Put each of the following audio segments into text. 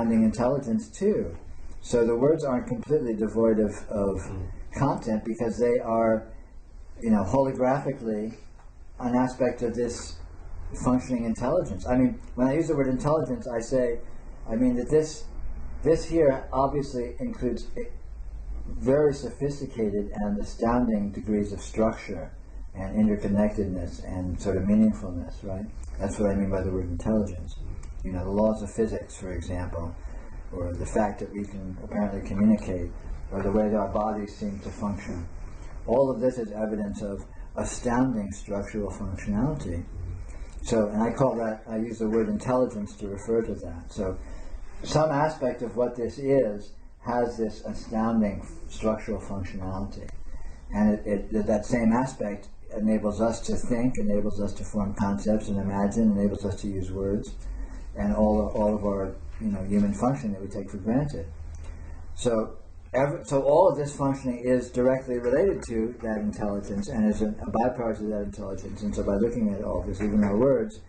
astounding intelligence too. So the words aren't completely devoid of content, because they are, holographically an aspect of this functioning intelligence. I mean, when I use the word intelligence, I mean that this here obviously includes very sophisticated and astounding degrees of structure and interconnectedness and sort of meaningfulness, right? That's what I mean by the word intelligence. The laws of physics, for example, or the fact that we can apparently communicate, or the way that our bodies seem to function. All of this is evidence of astounding structural functionality. So, and I use the word intelligence to refer to that. So, some aspect of what this is has this astounding structural functionality. And that same aspect enables us to think, enables us to form concepts and imagine, enables us to use words, and all of our human function that we take for granted. So all of this functioning is directly related to that intelligence and is a byproduct of that intelligence. And so by looking at all this, even our words,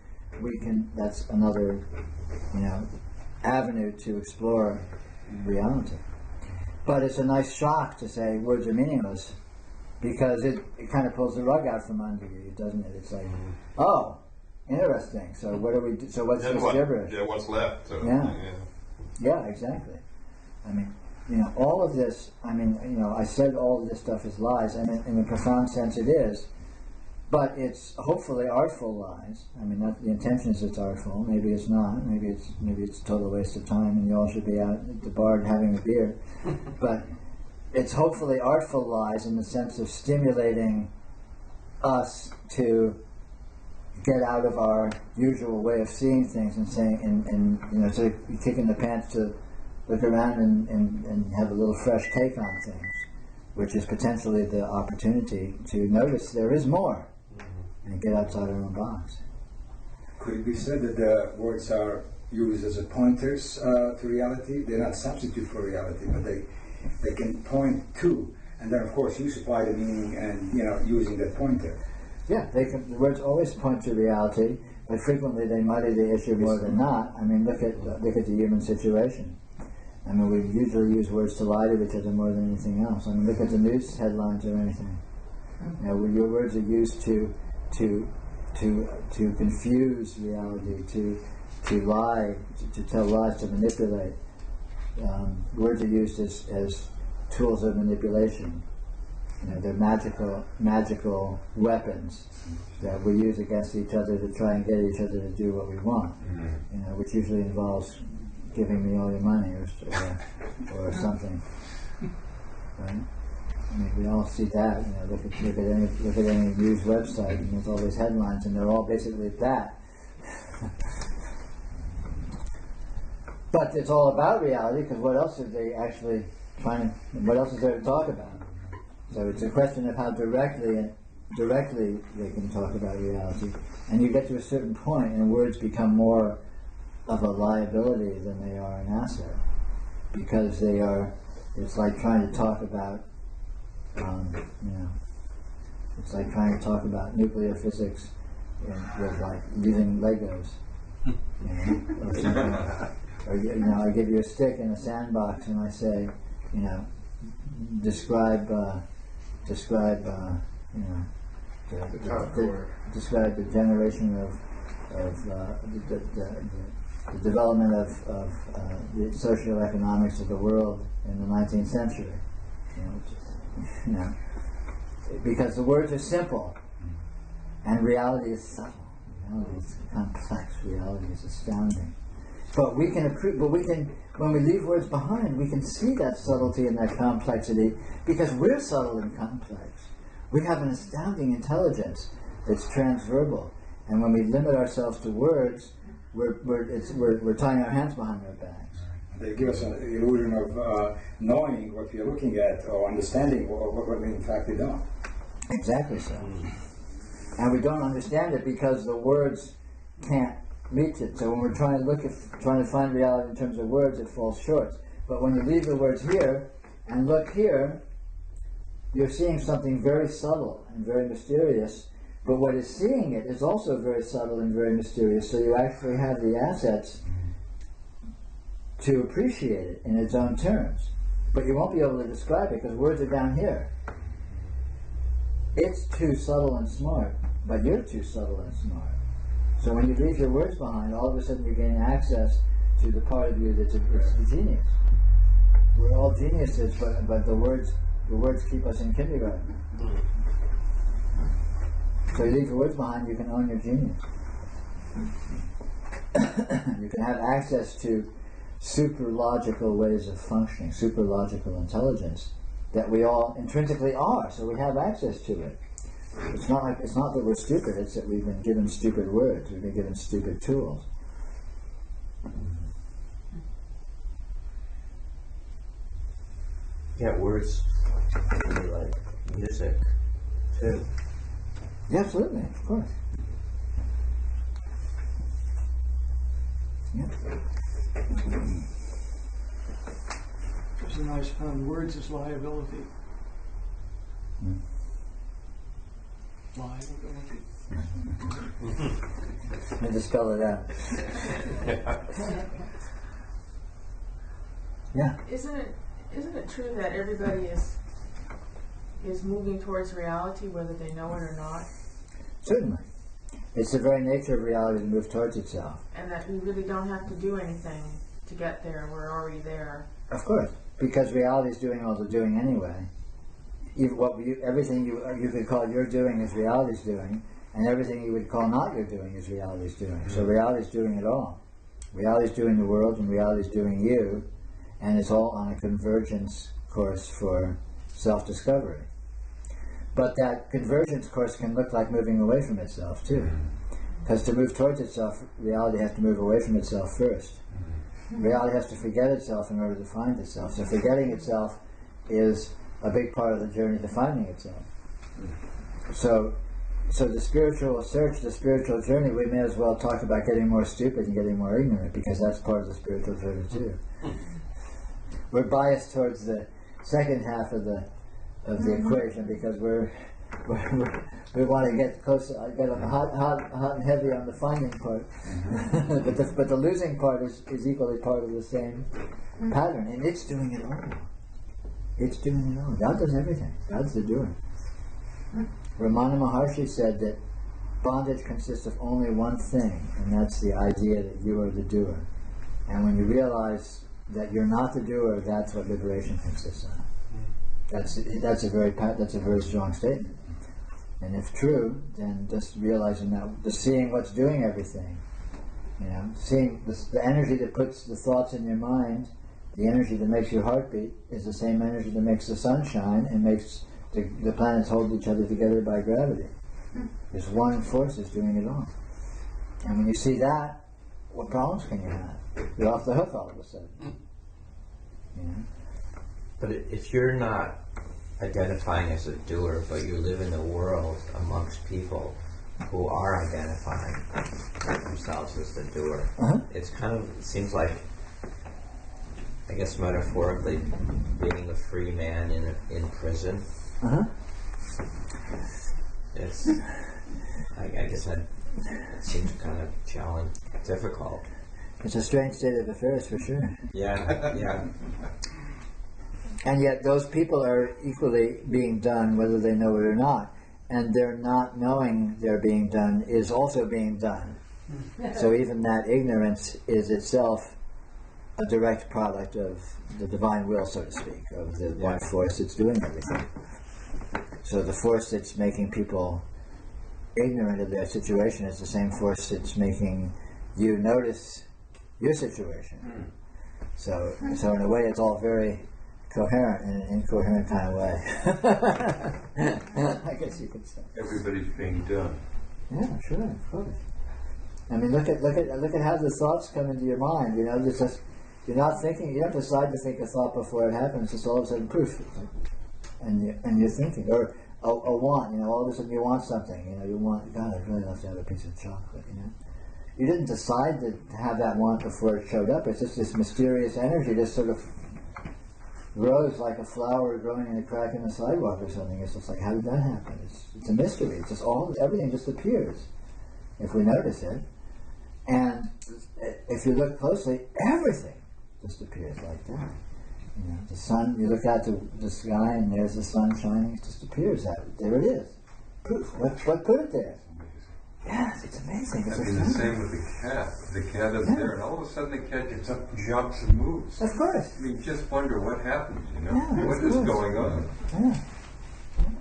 that's another avenue to explore reality. But it's a nice shock to say words are meaningless, because it kind of pulls the rug out from under you, doesn't it? It's like, oh, interesting. So what do we do? So what's this gibberish? Yeah, what's left? So, yeah, exactly. I mean, all of this. I mean, I said all of this stuff is lies, and in a profound sense, it is. But it's hopefully artful lies. I mean, the intention is it's artful. Maybe it's not. Maybe it's a total waste of time, and you all should be out at the bar having a beer. But it's hopefully artful lies in the sense of stimulating us to get out of our usual way of seeing things and saying, and sort of kicking the pants to look around and have a little fresh take on things, which is potentially the opportunity to notice there is more and get outside our own box. Could it be said that the words are used as a pointers to reality? They're not substitute for reality, but they can point to, and then of course you supply the meaning and using that pointer. Yeah, the words always point to reality, but frequently they muddy the issue more than not. I mean, look at the human situation. I mean, we usually use words to lie to each other more than anything else. I mean, look at the news headlines or anything. Your words are used to confuse reality, to lie, to tell lies, to manipulate. Words are used as tools of manipulation. They're magical weapons that we use against each other to try and get each other to do what we want. Which usually involves giving me all your money or something. Right? I mean, we all see that. Look at any news website, and there's all these headlines, and they're all basically that. But it's all about reality, because what else are they actually trying? What else is there to talk about? So it's a question of how directly they can talk about reality, and you get to a certain point, and words become more of a liability than they are an asset, because they are. It's like trying to talk about. It's like trying to talk about nuclear physics with like using Legos, or something. Or I give you a stick in a sandbox and I say, describe describe the generation of the development of the socioeconomics of the world in the 19th century. Because the words are simple, and reality is subtle. Reality is complex. Reality is astounding. But when we leave words behind, we can see that subtlety and that complexity, because we're subtle and complex. We have an astounding intelligence that's transverbal, and when we limit ourselves to words, we're tying our hands behind our backs. They give us an illusion of knowing what we're looking at, or understanding what we in fact don't. Exactly so. And we don't understand it because the words can't reach it. So when we're trying to find reality in terms of words, it falls short. But when you leave the words here and look here, you're seeing something very subtle and very mysterious. But what is seeing it is also very subtle and very mysterious. So you actually have the assets to appreciate it in its own terms. But you won't be able to describe it because words are down here. It's too subtle and smart, but you're too subtle and smart. So when you leave your words behind, all of a sudden you gain access to the part of you that's the genius. We're all geniuses, but the words keep us in kindergarten. So you leave your words behind, you can own your genius. You can have access to super logical ways of functioning, super logical intelligence that we all intrinsically are, so we have access to it. It's not that we're stupid, it's that we've been given stupid words, we've been given stupid tools. Yeah, words can be like music too. Yeah, absolutely, of course. Yeah. There's a nice pun. Words is liability. Liability. Let me just spell it out. Yeah. Isn't it true that everybody is moving towards reality, whether they know it or not? Certainly. It's the very nature of reality to move towards itself. And that we really don't have to do anything to get there. We're already there. Of course, because reality is doing all the doing anyway. Everything you could call your doing is reality's doing, and everything you would call not your doing is reality's doing. So reality's doing it all. Reality's doing the world, and reality's doing you, and it's all on a convergence course for self-discovery. But that convergence course can look like moving away from itself too. Because to move towards itself, reality has to move away from itself first. Reality has to forget itself in order to find itself. So forgetting itself is a big part of the journey to finding itself. So the spiritual search, the spiritual journey, we may as well talk about getting more stupid and getting more ignorant, because that's part of the spiritual journey too. We're biased towards the second half of the equation because we want to get close, get hot and heavy on the finding part, but the losing part is equally part of the same pattern, and it's doing it all. It's doing it all. God does everything. God's the doer. Ramana Maharshi said that bondage consists of only one thing, and that's the idea that you are the doer. And when you realize that you're not the doer, that's what liberation consists of. That's a very strong statement. And if true, then just realizing that, just seeing what's doing everything, seeing the energy that puts the thoughts in your mind, the energy that makes your heart beat, is the same energy that makes the sun shine and makes the planets hold each other together by gravity. There's one force that's doing it all. And when you see that, what problems can you have? You're off the hook all of a sudden. But if you're not identifying as a doer, but you live in the world amongst people who are identifying themselves as the doer, it seems like, I guess metaphorically, being a free man in prison. It's, I guess it seems kind of difficult. It's a strange state of affairs for sure. Yeah. And yet those people are equally being done whether they know it or not. And their not knowing they're being done is also being done. So even that ignorance is itself a direct product of the divine will, so to speak, of the one force that's doing everything. So the force that's making people ignorant of their situation is the same force that's making you notice your situation. So in a way it's all very coherent in an incoherent kind of way. I guess you could say. Everybody's being done. Yeah, sure, of course. I mean, look at how the thoughts come into your mind. You're not thinking. You don't decide to think a thought before it happens. Just all of a sudden, poof, and you're thinking, or a want. All of a sudden you want something. You want. God, I'd really love to have a piece of chocolate. You didn't decide to have that want before it showed up. It's just this mysterious energy, just sort of grows like a flower growing in a crack in the sidewalk or something. It's just like, how did that happen? It's a mystery. It's just everything just appears if we notice it. And if you look closely, everything just appears like that. You know, the sun, you look out the sky and there's the sun shining, it just appears that. There it is. Poof. What put it there? Yes, it's amazing. It's I mean, the same with the cat. The cat is there, and all of a sudden the cat gets up, jumps, and moves. Of course. I mean, just wonder what happens, you know? Yeah, What of is course. going on? Yeah.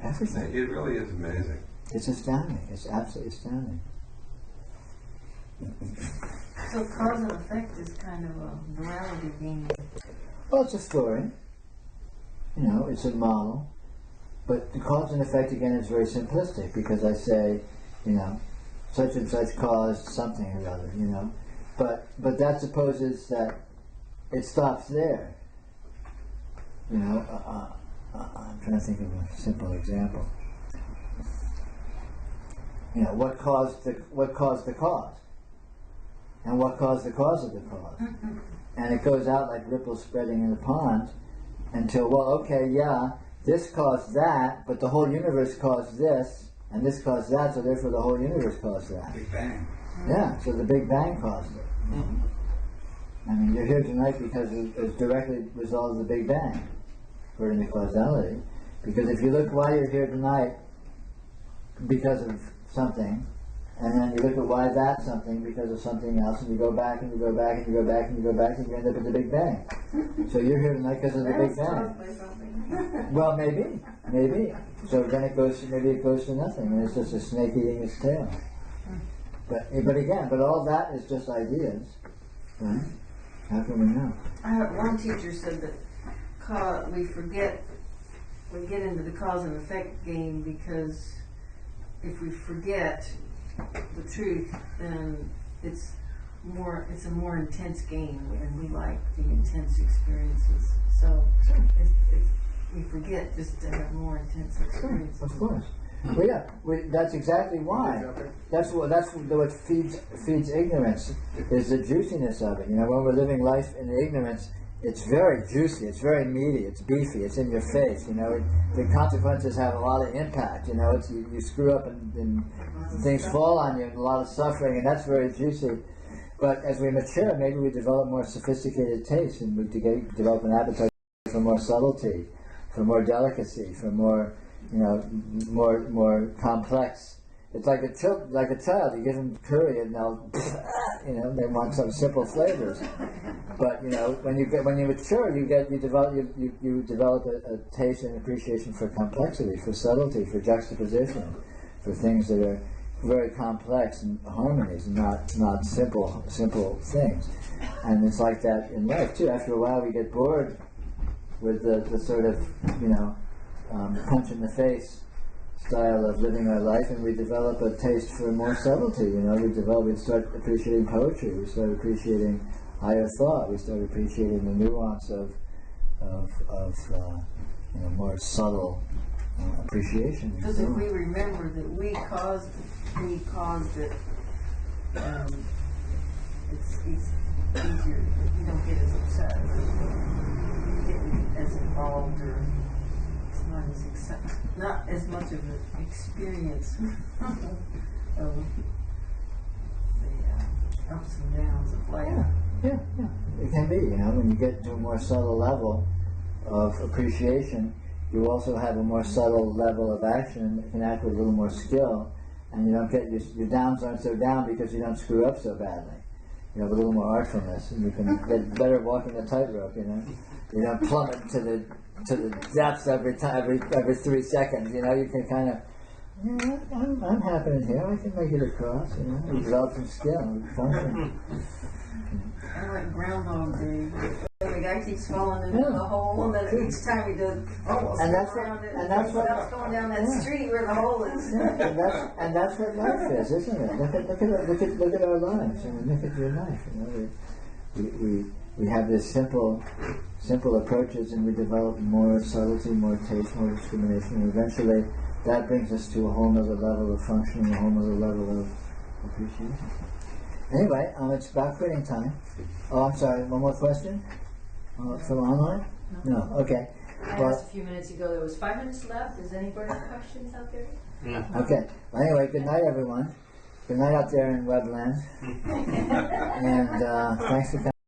Everything. It really is amazing. It's astounding. It's absolutely astounding. So cause and effect is kind of a morality game. Well, it's a story. You know, it's a model. But the cause and effect, again, is very simplistic because I say, you know, such and such caused something or other, you know. But that supposes that it stops there. You know, I'm trying to think of a simple example. You know, what caused the cause? And what caused the cause of the cause? And it goes out like ripples spreading in the pond until, well, okay, yeah, this caused that, but the whole universe caused this, and this caused that, so therefore the whole universe caused that. Big Bang. Yeah, so the Big Bang caused it. I mean, you're here tonight because it's directly a result of the Big Bang, according to causality. Because if you look why you're here tonight because of something, and then you look at why that's something because of something else, and you go back and you go back and you go back and you go back and you end up at the Big Bang. So you're here tonight because of the Big Bang. Well, maybe. So then maybe it goes to nothing, and it's just a snake eating its tail. But again, all that is just ideas, right? How can we know? One teacher said that we get into the cause and effect game because if we forget the truth, then it's a more intense game, and we like the intense experiences. So if we forget just to have more intense experiences. Of course. Well, yeah, that's exactly why. That's what feeds ignorance, is the juiciness of it. You know, when we're living life in ignorance, it's very juicy, it's very meaty, it's beefy, it's in your face. You know, the consequences have a lot of impact. You know, you screw up and things fall on you, and a lot of suffering, and that's very juicy. But as we mature, maybe we develop more sophisticated taste, and we develop an appetite for more subtlety, for more delicacy, for more, you know, more complex. It's like a child. You give them curry and they'll, you know, they want some simple flavors. But you know, when you mature, you develop a taste and appreciation for complexity, for subtlety, for juxtaposition, for things that are very complex and harmonies, and not simple things. And it's like that in life too. After a while, we get bored with the sort of, you know, punch in the face style of living our life, and we develop a taste for more subtlety. You know, we start appreciating poetry. We start appreciating higher thought. We start appreciating the nuance of you know, more subtle appreciation. Because if we remember that we caused it, it's easier. You don't get as upset, get as involved, or it's not as much of an experience of the ups and downs of life. Yeah, it can be. You know, when you get to a more subtle level of appreciation, you also have a more subtle level of action that can act with a little more skill, and you don't get your downs aren't so down because you don't screw up so badly. You have a little more artfulness, and you can get better walking the tightrope. You know, you don't plummet to the depths every 3 seconds. You know, you can kind of, I'm happening here. I can make it across. You know, you develop some skill, function. I like Groundhog Day. The guy keeps falling into the hole, and then each time he does, And that's what stops going down that street where the hole is. Yeah, and that's what life is, isn't it? Look at our lives. I mean, look at your life. You know, we have this simple approaches, and we develop more subtlety, more taste, more discrimination, and eventually that brings us to a whole other level of functioning, a whole other level of appreciation. Anyway, it's about quitting time. Oh, I'm sorry. One more question from online? No. Okay. I asked a few minutes ago. There was 5 minutes left. Is anybody have questions out there? Okay. Well, anyway, good night, everyone. Good night out there in Webland. And thanks for coming.